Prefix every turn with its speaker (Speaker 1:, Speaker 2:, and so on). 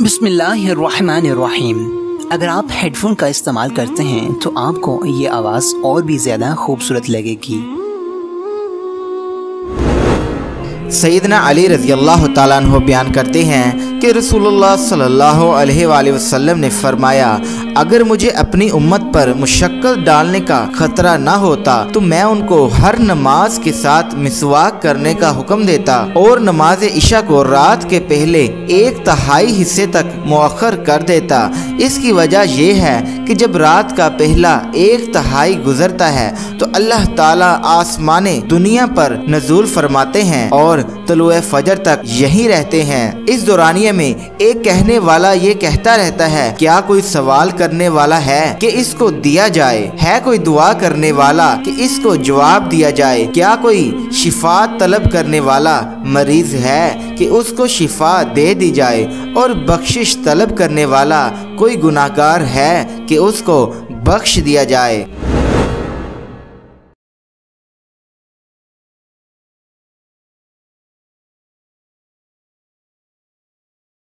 Speaker 1: बिस्मिल्लाहिर्रहमानिर्रहीम। अगर आप हेडफोन का इस्तेमाल करते हैं तो आपको ये आवाज़ और भी ज़्यादा खूबसूरत लगेगी।
Speaker 2: सैयदना अली रज़ी अल्लाह ताला अन्हु बयान करते हैं कि रसूलुल्लाह सल्लल्लाहु अलैहि वसल्लम ने फरमाया, अगर मुझे अपनी उम्मत पर मुशक्कत डालने का खतरा ना होता तो मैं उनको हर नमाज के साथ मिसवाक करने का हुक्म देता और नमाज इशा को रात के पहले 1/3 हिस्से तक मुअख्खर कर देता। इसकी वजह यह है कि जब रात का पहला 1/3 गुजरता है तो अल्लाह ताला आसमाने दुनिया पर नज़ूल फरमाते हैं और तलुए फजर तक यही रहते हैं। इस दौरानिये में एक कहने वाला ये कहता रहता है, क्या कोई सवाल करने वाला है कि इसको दिया जाए, है कोई दुआ करने वाला कि इसको जवाब दिया जाए, क्या कोई शिफा तलब करने वाला मरीज है कि उसको शिफा दे दी जाए, और बख्शिश तलब करने वाला कोई गुनाहगार है कि उसको बख्श दिया जाए।